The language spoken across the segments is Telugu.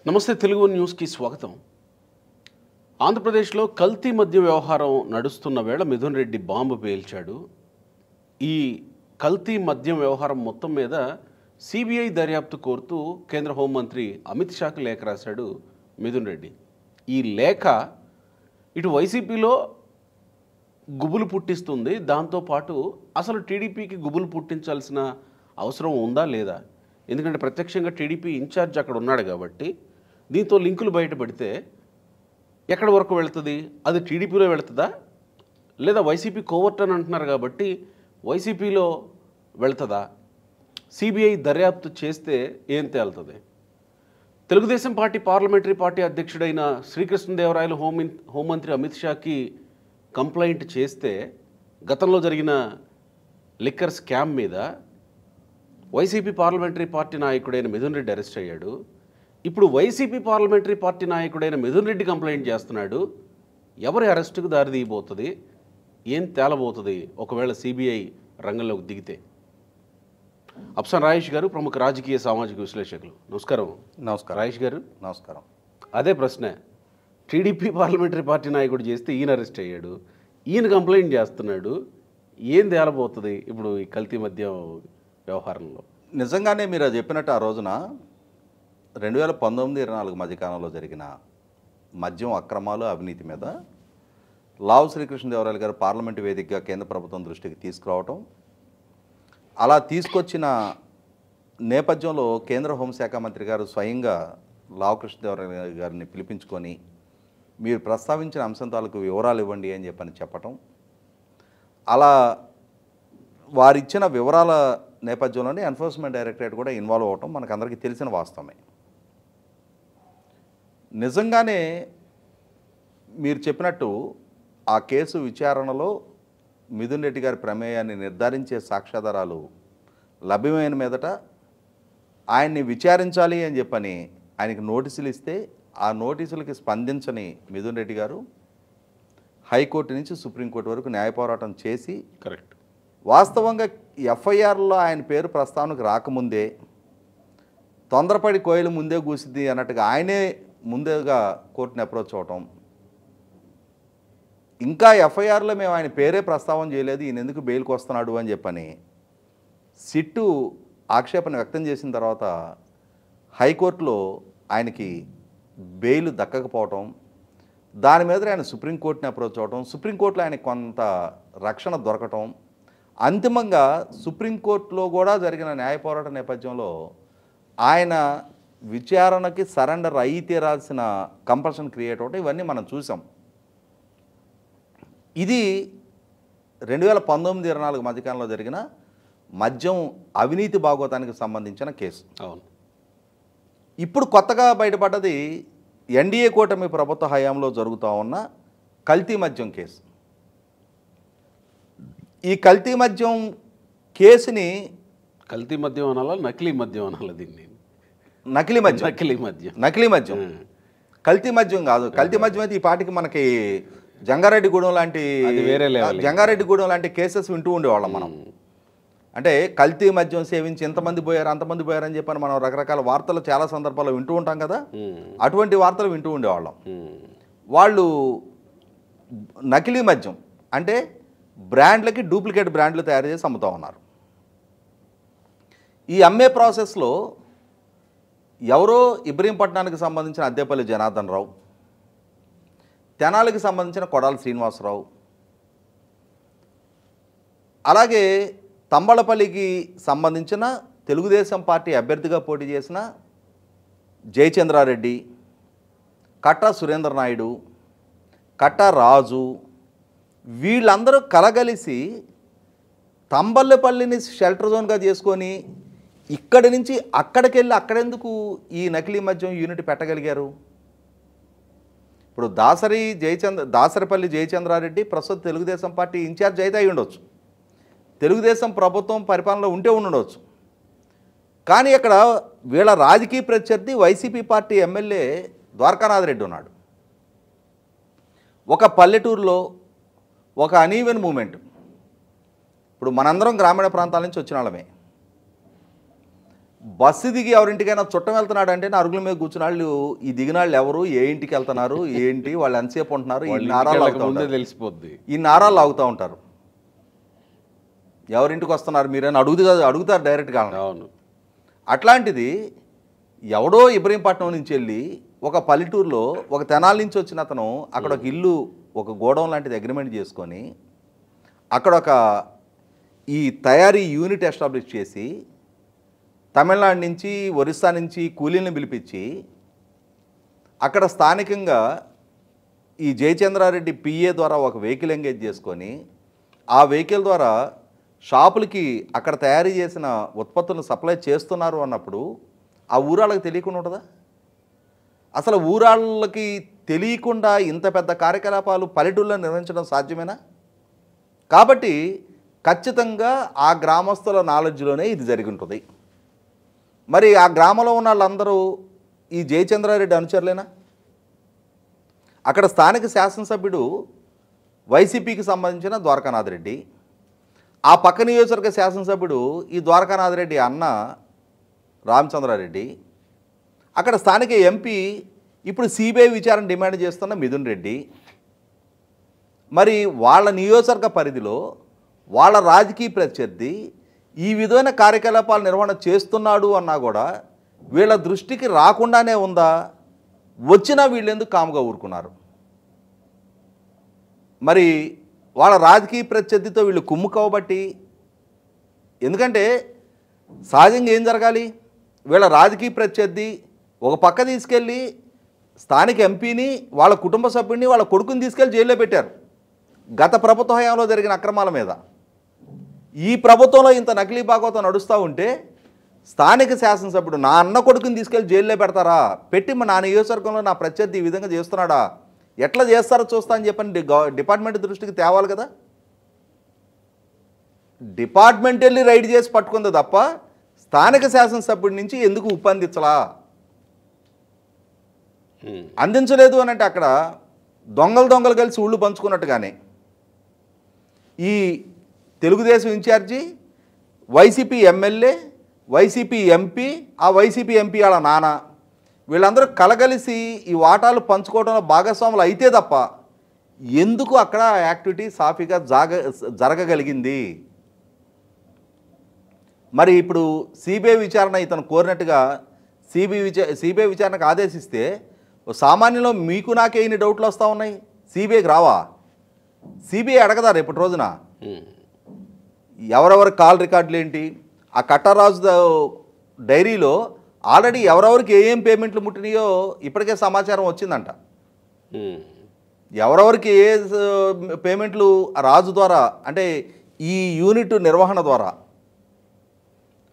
నమస్తే తెలుగు న్యూస్కి స్వాగతం. ఆంధ్రప్రదేశ్లో కల్తీ మద్య వ్యవహారం నడుస్తున్న వేళ మిథున్ రెడ్డి బాంబు పేల్చాడు. ఈ కల్తీ మద్యం వ్యవహారం మొత్తం మీద సిబిఐ దర్యాప్తు కోరుతూ కేంద్ర హోంమంత్రి అమిత్ షాకు లేఖ రాశాడు మిథున్ రెడ్డి. ఈ లేఖ ఇటు వైసీపీలో గుబులు పుట్టిస్తుంది, దాంతోపాటు అసలు టీడీపీకి గుబులు పుట్టించాల్సిన అవసరం ఉందా లేదా? ఎందుకంటే ప్రత్యక్షంగా టీడీపీ ఇన్ఛార్జ్ అక్కడ ఉన్నాడు కాబట్టి దీంతో లింకులు బయటపడితే ఎక్కడి వరకు వెళుతుంది? అది టీడీపీలో వెళుతుందా లేదా వైసీపీ కోవర్ట్ అని అంటున్నారు కాబట్టి వైసీపీలో వెళుతుందా? సిబిఐ దర్యాప్తు చేస్తే ఏం తేలుతుంది? తెలుగుదేశం పార్టీ పార్లమెంటరీ పార్టీ అధ్యక్షుడైన శ్రీకృష్ణదేవరాయలు హోంమంత్రి అమిత్ షాకి కంప్లైంట్ చేస్తే గతంలో జరిగిన లిక్కర్ స్కామ్ మీద వైసీపీ పార్లమెంటరీ పార్టీ నాయకుడైన మిథున్ రెడ్డి అరెస్ట్ అయ్యాడు. ఇప్పుడు వైసీపీ పార్లమెంటరీ పార్టీ నాయకుడైన మిథున్ రెడ్డి కంప్లైంట్ చేస్తున్నాడు. ఎవరి అరెస్టుకు దారి తీయబోతుంది? ఏం తేలబోతుంది ఒకవేళ సిబిఐ రంగంలోకి దిగితే? అప్సన్ రాయేష్ గారు ప్రముఖ రాజకీయ సామాజిక విశ్లేషకులు, నమస్కారం. నమస్కారం రాయేష్ గారు. నమస్కారం. అదే ప్రశ్న, టీడీపీ పార్లమెంటరీ పార్టీ నాయకుడు చేస్తే ఈయన అరెస్ట్ అయ్యాడు, ఈయన కంప్లైంట్ చేస్తున్నాడు. ఏం తేలబోతుంది ఇప్పుడు ఈ కల్తీ మద్యం వ్యవహారంలో? నిజంగానే మీరు అది చెప్పినట్టు ఆ రోజున 2019-24 మధ్యకాలంలో జరిగిన మద్యం అక్రమాలు అవినీతి మీద లావు శ్రీకృష్ణదేవరాయలు గారు పార్లమెంటు వేదికగా కేంద్ర ప్రభుత్వం దృష్టికి తీసుకురావటం, అలా తీసుకొచ్చిన నేపథ్యంలో కేంద్ర హోంశాఖ మంత్రి గారు స్వయంగా లావు కృష్ణదేవరాయలు గారిని పిలిపించుకొని మీరు ప్రస్తావించిన అంశం తాలూకు వివరాలు ఇవ్వండి అని చెప్పటం, అలా వారిచ్చిన వివరాల నేపథ్యంలోనే ఎన్ఫోర్స్మెంట్ డైరెక్టరేట్ కూడా ఇన్వాల్వ్ అవ్వటం మనకందరికీ తెలిసిన వాస్తవమే. నిజంగానే మీరు చెప్పినట్టు ఆ కేసు విచారణలో మిథున్ రెడ్డి గారి ప్రమేయాన్ని నిర్ధారించే సాక్ష్యాధారాలు లభ్యమైన మీదట ఆయన్ని విచారించాలి అని చెప్పని ఆయనకి నోటీసులు ఇస్తే ఆ నోటీసులకి స్పందించని మిథున్ రెడ్డి గారు హైకోర్టు నుంచి సుప్రీంకోర్టు వరకు న్యాయ పోరాటం చేసి, కరెక్ట్, వాస్తవంగా ఎఫ్ఐఆర్లో ఆయన పేరు ప్రస్తావనకు రాకముందే తొందరపడి కోయిలు ముందే కూసింది అన్నట్టుగా ఆయనే ముందేగా కోర్టుని అప్రోచ్ అవటం, ఇంకా ఎఫ్ఐఆర్లో మేము ఆయన పేరే ప్రస్తావన చేయలేదు, ఈయన ఎందుకు బెయిల్కి వస్తున్నాడు అని చెప్పని సిట్టు ఆక్షేపణ వ్యక్తం చేసిన తర్వాత హైకోర్టులో ఆయనకి బెయిల్ దక్కకపోవటం, దాని మీద ఆయన సుప్రీంకోర్టుని అప్రోచ్ అవటం, సుప్రీంకోర్టులో ఆయనకు కొంత రక్షణ దొరకటం, అంతిమంగా సుప్రీంకోర్టులో కూడా జరిగిన న్యాయ పోరాట నేపథ్యంలో ఆయన విచారణకి సరెండర్ అయి తీరాల్సిన కంపల్షన్ క్రియేట్ అవటం, ఇవన్నీ మనం చూసాం. ఇది 2019-24 మధ్యకాలంలో జరిగిన మద్యం అవినీతి భాగోతానికి సంబంధించిన కేసు. అవును. ఇప్పుడు కొత్తగా బయటపడ్డది ఎన్డీఏ కూటమి ప్రభుత్వ హయాంలో జరుగుతూ ఉన్న కల్తీ మద్యం కేసు. ఈ కల్తీ మద్యం కేసుని కల్తీ మద్యం అనాలా, నకిలీ మద్యం అనాలా? దీన్ని నకిలీ మద్యం. నకిలీ మద్యం, కల్తీ మద్యం కాదు. కల్తీ మద్యం అయితే ఈ పాటికి మనకి జంగారెడ్డిగూడెం లాంటి కేసెస్ వింటూ ఉండేవాళ్ళం మనం. అంటే కల్తీ మద్యం సేవించి ఎంతమంది పోయారు అంతమంది పోయారని చెప్పని మనం రకరకాల వార్తలు చాలా సందర్భాల్లో వింటూ ఉంటాం కదా. అటువంటి వార్తలు వింటూ ఉండేవాళ్ళం. వాళ్ళు నకిలీ మద్యం అంటే బ్రాండ్లకి డూప్లికేట్ బ్రాండ్లు తయారు చేసి అమ్ముతూ ఉన్నారు. ఈ అమ్మే ప్రాసెస్లో ఎవరో ఇబ్రహీంపట్నానికి సంబంధించిన అద్దెపల్లి జనార్దన్ రావు, తెనాలికి సంబంధించిన కొడాలి శ్రీనివాసరావు, అలాగే తంబళపల్లికి సంబంధించిన తెలుగుదేశం పార్టీ అభ్యర్థిగా పోటీ చేసిన జయచంద్రారెడ్డి, కట్టా సురేంద్ర నాయుడు, కట్టా రాజు, వీళ్ళందరూ కలగలిసి తంబళ్ళపల్లిని షెల్టర్ జోన్గా చేసుకొని ఇక్కడి నుంచి అక్కడికి వెళ్ళి అక్కడెందుకు ఈ నకిలీ మద్యం యూనిట్ పెట్టగలిగారు? ఇప్పుడు దాసరిపల్లి జయచంద్రారెడ్డి ప్రస్తుతం తెలుగుదేశం పార్టీ ఇన్ఛార్జ్ అయితే అయి ఉండొచ్చు, తెలుగుదేశం ప్రభుత్వం పరిపాలనలో ఉంటే ఉండవచ్చు. కానీ అక్కడ వీళ్ళ రాజకీయ ప్రత్యర్థి YCP party MLA Dwarakanath Reddy ఉన్నాడు. ఒక పల్లెటూరులో ఒక అనీవెన్ మూమెంట్. ఇప్పుడు మనందరం గ్రామీణ ప్రాంతాల నుంచి వచ్చిన వాళ్ళమే. బస్సు దిగి ఎవరింటికైనా చుట్టం వెళ్తున్నాడు అంటే నా అరుగుల మీద కూర్చున్న వాళ్ళు ఈ దిగినాళ్ళు ఎవరు, ఏ ఇంటికి వెళ్తున్నారు, ఏంటి, వాళ్ళు ఎంతసేపు ఉంటున్నారు, ఈ నారాలు ఆగుతూ ఉంటారు. తెలిసిపోద్ది. ఈ నారాలు ఆగుతూ ఉంటారు. ఎవరింటికి వస్తున్నారు మీరని అడుగుతారు డైరెక్ట్గా. అవును. అట్లాంటిది ఎవడో ఇబ్రహీంపట్నం నుంచి వెళ్ళి ఒక పల్లెటూరులో ఒక తెనాల నుంచి వచ్చిన అతను అక్కడ ఒక ఇల్లు, ఒక గోడౌన్ లాంటిది అగ్రిమెంట్ చేసుకొని అక్కడ ఒక ఈ తయారీ యూనిట్ ఎస్టాబ్లిష్ చేసి తమిళనాడు నుంచి, ఒరిస్సా నుంచి కూలీలను పిలిపించి అక్కడ స్థానికంగా ఈ జయచంద్రారెడ్డి పిఏ ద్వారా ఒక వెహికల్ ఎంగేజ్ చేసుకొని ఆ వెహికల్ ద్వారా షాపులకి అక్కడ తయారు చేసిన ఉత్పత్తులను సప్లై చేస్తున్నారు అన్నప్పుడు ఆ ఊరాళ్ళకి తెలియకుండా ఉంటుందా? అసలు ఊరాళ్ళకి తెలియకుండా ఇంత పెద్ద కార్యకలాపాలు పల్లెటూళ్ళలో నిర్వహించడం సాధ్యమేనా? కాబట్టి ఖచ్చితంగా ఆ గ్రామస్తుల నాలెడ్జ్లోనే ఇది జరిగి ఉంటుంది. మరి ఆ గ్రామంలో ఉన్న వాళ్ళందరూ ఈ జయచంద్రారెడ్డి అనుచరులేనా? అక్కడ స్థానిక శాసనసభ్యుడు వైసీపీకి సంబంధించిన ద్వారకానాథ్ రెడ్డి, ఆ పక్క నియోజకవర్గ శాసనసభ్యుడు ఈ ద్వారకానాథ్ రెడ్డి అన్న రామచంద్రారెడ్డి, అక్కడ స్థానిక ఎంపీ ఇప్పుడు సిబిఐ విచారణ డిమాండ్ చేస్తున్న మిథున్ రెడ్డి. మరి వాళ్ళ నియోజకవర్గ పరిధిలో వాళ్ళ రాజకీయ ప్రత్యర్థి ఈ విధమైన కార్యకలాపాల నిర్వహణ చేస్తున్నాడు అన్నా కూడా వీళ్ళ దృష్టికి రాకుండానే ఉందా? వచ్చినా వీళ్ళెందుకు కాముగా ఊరుకున్నారు? మరి వాళ్ళ రాజకీయ ప్రత్యర్థితో వీళ్ళు కుమ్ముకోబట్టి, ఎందుకంటే సహజంగా ఏం జరగాలి, వీళ్ళ రాజకీయ ప్రత్యర్థి ఒక పక్క తీసుకెళ్ళి స్థానిక ఎంపీని, వాళ్ళ కుటుంబ సభ్యుడిని, వాళ్ళ కొడుకుని తీసుకెళ్ళి జైల్లో పెట్టారు గత ప్రభుత్వ హయాంలో జరిగిన అక్రమాల మీద. ఈ ప్రభుత్వంలో ఇంత నకిలీ భాగవతం నడుస్తూ ఉంటే స్థానిక శాసనసభ్యుడు నా అన్న కొడుకుని తీసుకెళ్ళి జైల్లో పెడతారా? పెట్టి నా నియోజకవర్గంలో నా ప్రత్యర్థి ఈ విధంగా చేస్తున్నాడా, ఎట్లా చేస్తారో చూస్తా అని చెప్పని డిపార్ట్మెంట్ దృష్టికి తేవాలి కదా. డిపార్ట్మెంట్ వెళ్ళి రైడ్ చేసి పట్టుకుంది తప్ప స్థానిక శాసనసభ్యుడి నుంచి ఎందుకు ఉప్పందించలా? అందించలేదు అని అంటే అక్కడ దొంగలు కలిసి ఊళ్ళు పంచుకున్నట్టుగానే ఈ Telugu Desam incharge, YCP MLA, YCP MP, ఆ వైసీపీ ఎంపీ వాళ్ళ నాన్న, వీళ్ళందరూ కలగలిసి ఈ వాటాలు పంచుకోవడంలో భాగస్వాములు అయితే తప్ప ఎందుకు అక్కడ యాక్టివిటీ సాఫీగా జరగగలిగింది? మరి ఇప్పుడు సిబిఐ విచారణ ఇతను కోరినట్టుగా సిబిఐ విచారణకు ఆదేశిస్తే సామాన్యంలో మీకు నాకే ఇన్ని డౌట్లు వస్తూ ఉన్నాయి, సిబిఐకి రావా? సిబిఐ అడగదా రేపటి రోజున ఎవరెవరి కాల్ రికార్డులు ఏంటి? ఆ కట్టరాజు డైరీలో ఆల్రెడీ ఎవరెవరికి ఏం పేమెంట్లు ముట్టినాయో ఇప్పటికే సమాచారం వచ్చిందంట. ఎవరెవరికి ఏ పేమెంట్లు రాజు ద్వారా, అంటే ఈ యూనిట్ నిర్వహణ ద్వారా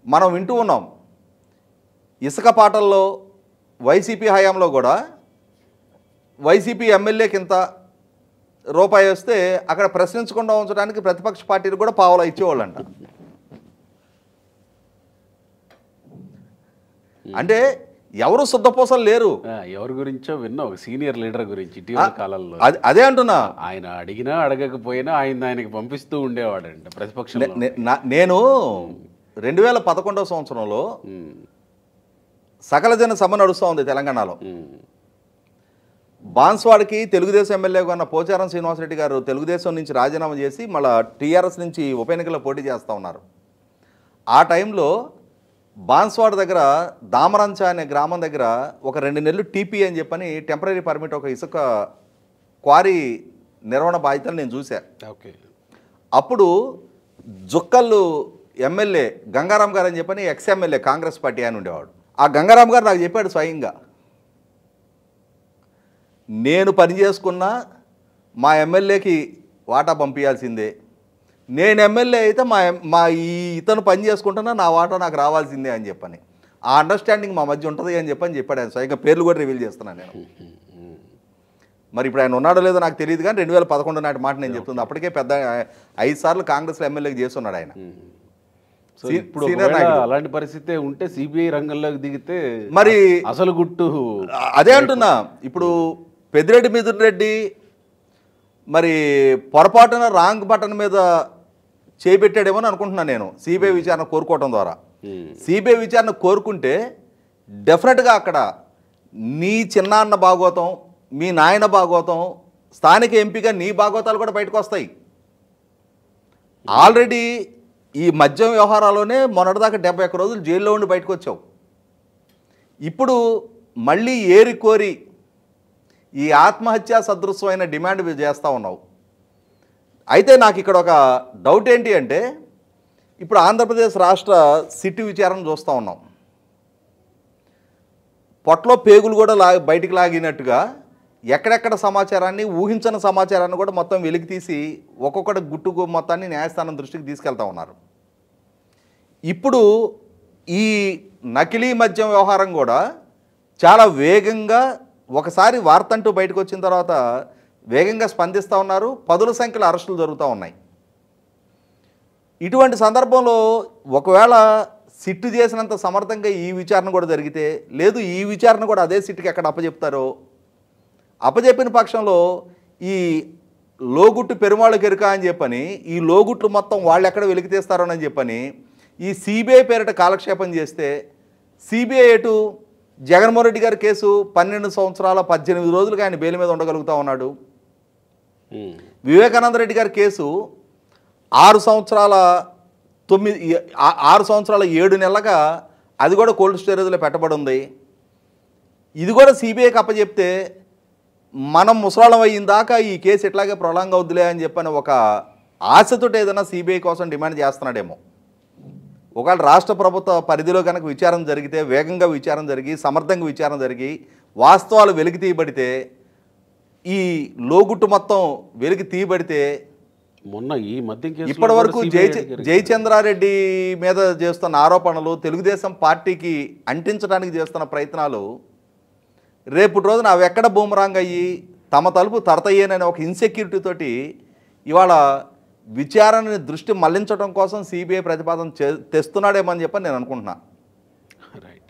మనం వింటూ ఉన్నాం. ఇసుక పాటల్లో వైసీపీ హయాంలో కూడా వైసీపీ ఎమ్మెల్యేకి ఇంత రూపాయి వస్తే అక్కడ ప్రశ్నించకుండా ఉంచడానికి ప్రతిపక్ష పార్టీలు కూడా పావలా ఇచ్చేవాళ్ళంట. అంటే ఎవరు శుద్ధపోసలు లేరు. ఎవరి గురించో విన్నా, ఒక సీనియర్ లీడర్ గురించి ఇటీవల కాలంలో. అదే అంటున్నా, ఆయన అడిగినా అడగకపోయినా ఆయనకి పంపిస్తూ ఉండేవాడంట ప్రతిపక్షంలో. నేను 2011వ సంవత్సరంలో సకల జన సభ నడుస్తూ ఉంది తెలంగాణలో. బాన్స్వాడకి తెలుగుదేశం ఎమ్మెల్యేగా ఉన్న పోచారం శ్రీనివాసరెడ్డి గారు తెలుగుదేశం నుంచి రాజీనామా చేసి మళ్ళీ టీఆర్ఎస్ నుంచి ఉప ఎన్నికల్లో పోటీ చేస్తూ ఉన్నారు. ఆ టైంలో బాన్స్వాడ దగ్గర దామరంచ అనే గ్రామం దగ్గర ఒక 2 నెలలు టీపీ అని చెప్పని టెంపరీ పర్మిట్, ఒక ఇసుక క్వారీ నిర్వహణ బాధ్యతలు నేను చూశాను. ఓకే. అప్పుడు జుక్కళ్ళు ఎమ్మెల్యే గంగారాం గారు అని చెప్పని ఎక్స్ఎమ్మెల్యే కాంగ్రెస్ పార్టీ అని ఉండేవాడు. ఆ గంగారాం గారు నాకు చెప్పాడు స్వయంగా, నేను పని చేసుకున్నా మా ఎమ్మెల్యేకి వాటా పంపించాల్సిందే, నేను ఎమ్మెల్యే అయితే మా ఇతను పని చేసుకుంటున్నా నా వాటా నాకు రావాల్సిందే అని చెప్పని, ఆ అండర్స్టాండింగ్ మా మధ్య ఉంటుంది అని చెప్పాడు ఆయన స్వయంగా. పేర్లు కూడా రివీల్ చేస్తున్నాను నేను. మరి ఇప్పుడు ఆయన ఉన్నాడో లేదో నాకు తెలియదు, కానీ 2011 నాటి మాట నేను చెప్తుంది. అప్పటికే పెద్ద 5 సార్లు కాంగ్రెస్లో ఎమ్మెల్యేకి చేస్తున్నాడు ఆయన. ఇప్పుడు అలాంటి పరిస్థితి ఉంటే సిబిఐ రంగంలోకి దిగితే మరి అసలు గుట్టు అదే అంటున్నా. ఇప్పుడు పెద్దిరెడ్డి మిథున్ రెడ్డి మరి పొరపాటున రాంగ్ బటన్ మీద చేపెట్టాడేమో అని అనుకుంటున్నాను నేను, సిబిఐ విచారణ కోరుకోవడం ద్వారా. సిబిఐ విచారణ కోరుకుంటే డెఫినెట్గా అక్కడ నీ చిన్నాన్న భాగోతం, మీ నాయన భాగోతం, స్థానిక ఎంపీగా నీ భాగోతాలు కూడా బయటకు వస్తాయి. ఆల్రెడీ ఈ మద్యం వ్యవహారాల్లోనే మొన్నటిదాకా 71 రోజులు జైల్లో ఉండి బయటకు వచ్చావు. ఇప్పుడు మళ్ళీ ఏరి కోరి ఈ ఆత్మహత్యా సదృశ్యమైన డిమాండ్ చేస్తూ ఉన్నావు. అయితే నాకు ఇక్కడ ఒక డౌట్ ఏంటి అంటే, ఇప్పుడు ఆంధ్రప్రదేశ్ రాష్ట్ర సిట్ విచారణ చూస్తూ ఉన్నాం. పొట్టలో పేగులు కూడా బయటికి లాగినట్టుగా ఎక్కడెక్కడ సమాచారాన్ని, ఊహించని సమాచారాన్ని కూడా మొత్తం వెలికి తీసి ఒక్కొక్కటి గుట్టుకు మొత్తాన్ని న్యాయస్థానం దృష్టికి తీసుకెళ్తా ఉన్నారు. ఇప్పుడు ఈ నకిలీ మద్యం వ్యవహారం కూడా చాలా వేగంగా ఒకసారి వార్త అంటూ బయటకు వచ్చిన తర్వాత వేగంగా స్పందిస్తూ ఉన్నారు. పదుల సంఖ్యలో అరెస్టులు జరుగుతూ ఉన్నాయి. ఇటువంటి సందర్భంలో ఒకవేళ సిట్టు చేసినంత సమర్థంగా ఈ విచారణ కూడా జరిగితే, లేదు ఈ విచారణ కూడా అదే సిట్టుకి ఎక్కడ అప్పచెప్తారో, అప్పచెప్పిన పక్షంలో ఈ లోగుట్టు పెరుమాళ్ళకి ఎరుక అని చెప్పని, ఈ లోగుట్లు మొత్తం వాళ్ళు ఎక్కడ వెలికి తీస్తారోనని చెప్పని ఈ సిబిఐ పేరిట కాలక్షేపం చేస్తే, సిబిఐ ఎటు జగన్మోహన్ రెడ్డి గారి కేసు 12 సంవత్సరాల 18 రోజులుగా ఆయన బెయిల్ మీద ఉండగలుగుతూ ఉన్నాడు. వివేకానంద రెడ్డి గారి కేసు 6 సంవత్సరాల 7 నెలలుగా అది కూడా కోల్డ్ స్టోరేజ్లో పెట్టబడి ఉంది. ఇది కూడా సిబిఐకి అప్పచెప్తే మనం ముసలాళ్ళం అయ్యిందాకా ఈ కేసు ఎట్లాగే ప్రొలాంగ్ అవుద్దులే అని చెప్పని ఒక ఆశతో ఏదైనా సిబిఐ కోసం డిమాండ్ చేస్తున్నాడేమో. ఒకవేళ రాష్ట్ర ప్రభుత్వ పరిధిలో కనుక విచారణ జరిగితే, వేగంగా విచారణ జరిగి, సమర్థంగా విచారణ జరిగి, వాస్తవాలు వెలికి తీయబడితే, ఈ లోగుట్టు మొత్తం వెలికి తీయబడితే, మొన్న ఈ మధ్య ఇప్పటి వరకు జయచంద్రారెడ్డి మీద చేస్తున్న ఆరోపణలు, తెలుగుదేశం పార్టీకి అంటించడానికి చేస్తున్న ప్రయత్నాలు రేపు రోజున అవి ఎక్కడ బూమరాంగ్ అయ్యి తమ తలుపు తరతయ్యేనని ఒక ఇన్సెక్యూరిటీ తోటి ఇవాళ విచారణని దృష్టి మళ్లించడం కోసం సిబిఐ ప్రతిపాదన తెస్తున్నాడేమని చెప్పని నేను అనుకుంటున్నా. రైట్.